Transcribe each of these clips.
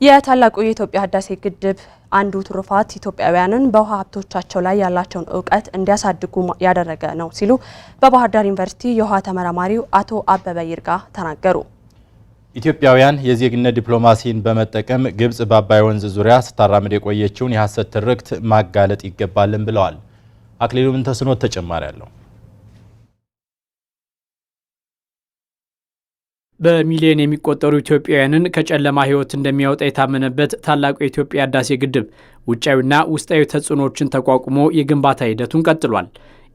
የታላቁ የኢትዮጵያ ህዳሴ ግድብ አንዱ ትሩፋት ኢትዮጵያውያንን በውሃ ሀብቶቻቸው ላይ ያላቸውን ዕውቀት እንዲያሳድጉ ያደረገ ነው ሲሉ በባህር ዳር ዩኒቨርሲቲ የውሃ ተመራማሪው አቶ አበበ ይርጋ ተናገሩ። ኢትዮጵያውያን የዜግነት ዲፕሎማሲን በመጠቀም ግብጽ በአባይ ወንዝ ዙሪያ ስታራምድ የቆየችውን የሐሰት ትርክት ማጋለጥ ይገባልን ብለዋል። አክሊሉ ምንተስኖት ተጨማሪ አለው። በሚሊዮን የሚቆጠሩ ኢትዮጵያውያንን ከጨለማ ህይወት እንደሚያወጣ የታመነበት ታላቁ የኢትዮጵያ ህዳሴ ግድብ ውጫዊና ውስጣዊ ተጽዕኖዎችን ተቋቁሞ የግንባታ ሂደቱን ቀጥሏል።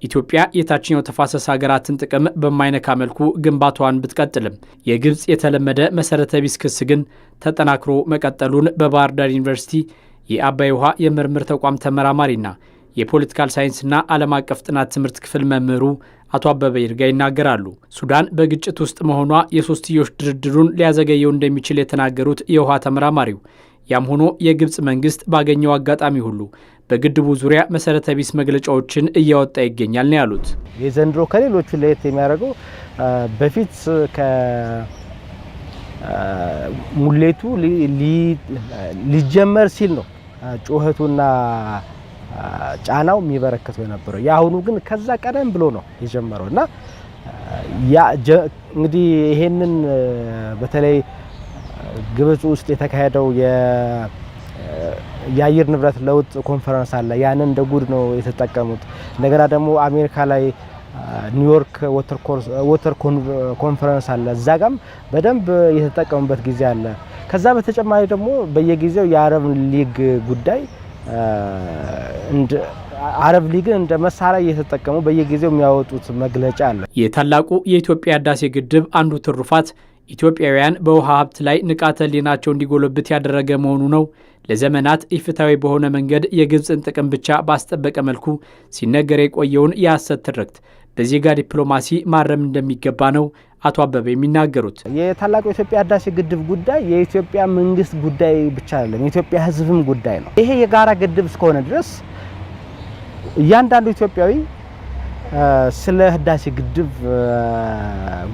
ኢትዮጵያ የታችኛው ተፋሰስ ሀገራትን ጥቅም በማይነካ መልኩ ግንባታዋን ብትቀጥልም የግብጽ የተለመደ መሰረተ ቢስ ክስ ግን ተጠናክሮ መቀጠሉን በባህር ዳር ዩኒቨርሲቲ የአባይ ውሃ የምርምር ተቋም ተመራማሪና የፖለቲካል ሳይንስና ዓለም አቀፍ ጥናት ትምህርት ክፍል መምህሩ አቶ አበበ ይርጋ ይናገራሉ። ሱዳን በግጭት ውስጥ መሆኗ የሶስትዮሽ ድርድሩን ሊያዘገየው እንደሚችል የተናገሩት የውሃ ተመራማሪው ያም ሆኖ የግብጽ መንግስት ባገኘው አጋጣሚ ሁሉ በግድቡ ዙሪያ መሰረተ ቢስ መግለጫዎችን እያወጣ ይገኛል ነው ያሉት። የዘንድሮ ከሌሎቹ ለየት የሚያደርገው በፊት ሙሌቱ ሊጀመር ሲል ነው ጩኸቱና ጫናው የሚበረከተው የነበረው። ያሁኑ ግን ከዛ ቀደም ብሎ ነው የጀመረውና እንግዲህ ይሄንን በተለይ ግብጽ ውስጥ የተካሄደው የአየር ንብረት ለውጥ ኮንፈረንስ አለ። ያንን እንደ ጉድ ነው የተጠቀሙት። እንደገና ደግሞ አሜሪካ ላይ ኒውዮርክ ወተር ኮንፈረንስ አለ። እዛጋም በደንብ የተጠቀሙበት ጊዜ አለ። ከዛ በተጨማሪ ደግሞ በየጊዜው የአረብ ሊግ ጉዳይ አረብ ሊግን እንደ መሳሪያ እየተጠቀሙ በየጊዜው የሚያወጡት መግለጫ አለ። የታላቁ የኢትዮጵያ ህዳሴ ግድብ አንዱ ትሩፋት ኢትዮጵያውያን በውሃ ሀብት ላይ ንቃተ ህሊናቸው እንዲጎለብት ያደረገ መሆኑ ነው። ለዘመናት ኢፍትሐዊ በሆነ መንገድ የግብጽን ጥቅም ብቻ ባስጠበቀ መልኩ ሲነገር የቆየውን የሐሰት ትርክት በዜጋ ዲፕሎማሲ ማረም እንደሚገባ ነው አቶ አበበ የሚናገሩት። የታላቁ የኢትዮጵያ ህዳሴ ግድብ ጉዳይ የኢትዮጵያ መንግስት ጉዳይ ብቻ አይደለም፣ የኢትዮጵያ ህዝብም ጉዳይ ነው። ይሄ የጋራ ግድብ እስከሆነ ድረስ እያንዳንዱ ኢትዮጵያዊ ስለ ህዳሴ ግድብ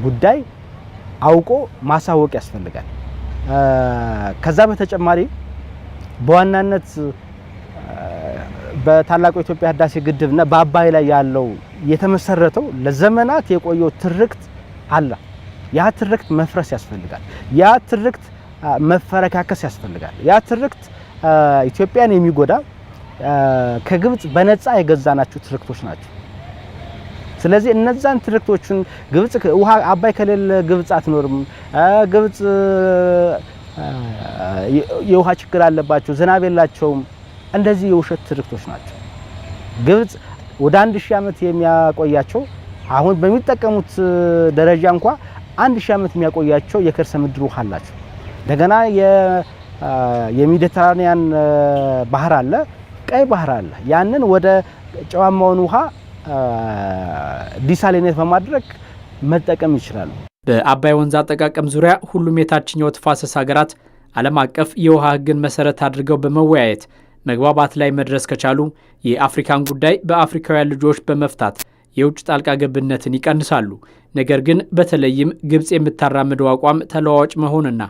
ጉዳይ አውቆ ማሳወቅ ያስፈልጋል። ከዛ በተጨማሪ በዋናነት በታላቁ የኢትዮጵያ ህዳሴ ግድብና በአባይ ላይ ያለው የተመሰረተው ለዘመናት የቆየው ትርክት አለ። ያ ትርክት መፍረስ ያስፈልጋል። ያ ትርክት መፈረካከስ ያስፈልጋል። ያ ትርክት ኢትዮጵያን የሚጎዳ ከግብጽ በነፃ የገዛናቸው ትርክቶች ናቸው። ስለዚህ እነዛን ትርክቶችን ግብጽ ውሃ አባይ ከሌለ ግብጽ አትኖርም፣ ግብጽ የውሃ ችግር አለባቸው፣ ዝናብ የላቸውም፣ እንደዚህ የውሸት ትርክቶች ናቸው። ግብጽ ወደ 1000 ዓመት የሚያቆያቸው አሁን በሚጠቀሙት ደረጃ እንኳን 1000 ዓመት የሚያቆያቸው የከርሰ ምድር ውሃ አላቸው። እንደገና የሜዲተራኒያን ባህር አለ፣ ቀይ ባህር አለ። ያንን ወደ ጨዋማውን ውሃ ዲሳሊኔት በማድረግ መጠቀም ይችላሉ። በአባይ ወንዝ አጠቃቀም ዙሪያ ሁሉም የታችኛው ተፋሰስ ሀገራት ዓለም አቀፍ የውሃ ሕግን መሰረት አድርገው በመወያየት መግባባት ላይ መድረስ ከቻሉ የአፍሪካን ጉዳይ በአፍሪካውያን ልጆች በመፍታት የውጭ ጣልቃ ገብነትን ይቀንሳሉ። ነገር ግን በተለይም ግብጽ የምታራምደው አቋም ተለዋዋጭ መሆንና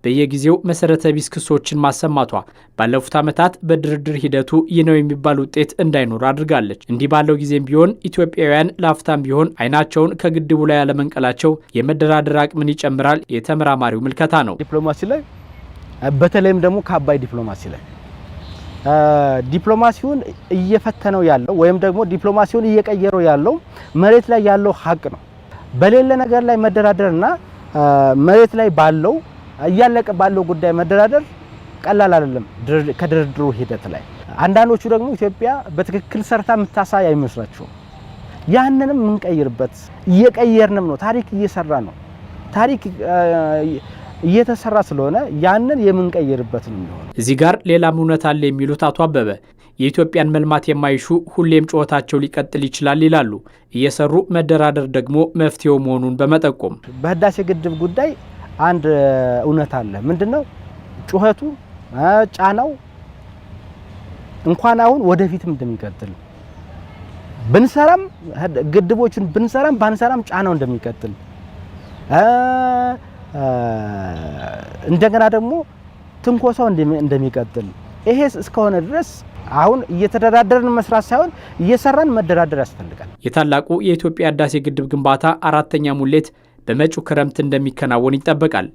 በየጊዜው መሰረተ ቢስ ክሶችን ማሰማቷ ባለፉት ዓመታት በድርድር ሂደቱ ይህ ነው የሚባል ውጤት እንዳይኖር አድርጋለች። እንዲህ ባለው ጊዜም ቢሆን ኢትዮጵያውያን ላፍታም ቢሆን አይናቸውን ከግድቡ ላይ ያለመንቀላቸው የመደራደር አቅምን ይጨምራል የተመራማሪው ምልከታ ነው። ዲፕሎማሲ ላይ በተለይም ደግሞ ከአባይ ዲፕሎማሲ ላይ ዲፕሎማሲውን እየፈተነው ያለው ወይም ደግሞ ዲፕሎማሲውን እየቀየረው ያለው መሬት ላይ ያለው ሀቅ ነው። በሌለ ነገር ላይ መደራደርና መሬት ላይ ባለው እያለቀ ባለው ጉዳይ መደራደር ቀላል አይደለም። ከድርድሩ ሂደት ላይ አንዳንዶቹ ደግሞ ኢትዮጵያ በትክክል ሰርታ የምታሳይ አይመስላቸውም። ያንንም የምንቀይርበት እየቀየርንም ነው። ታሪክ እየሰራ ነው። ታሪክ እየተሰራ ስለሆነ ያንን የምንቀይርበት ነው የሚሆነው። እዚህ ጋር ሌላም እውነት አለ የሚሉት አቶ አበበ የኢትዮጵያን መልማት የማይሹ ሁሌም ጩኸታቸው ሊቀጥል ይችላል ይላሉ። እየሰሩ መደራደር ደግሞ መፍትሄው መሆኑን በመጠቆም በህዳሴ ግድብ ጉዳይ አንድ እውነት አለ። ምንድነው? ጩኸቱ ጫናው እንኳን አሁን ወደፊትም እንደሚቀጥል ብንሰራም ግድቦችን ብንሰራም ባንሰራም ጫናው እንደሚቀጥል እንደገና ደግሞ ትንኮሳው እንደሚቀጥል ይሄ እስከሆነ ድረስ አሁን እየተደራደርን መስራት ሳይሆን እየሰራን መደራደር ያስፈልጋል። የታላቁ የኢትዮጵያ ህዳሴ ግድብ ግንባታ 4ኛ ሙሌት በመጪው ክረምት እንደሚከናወን ይጠበቃል።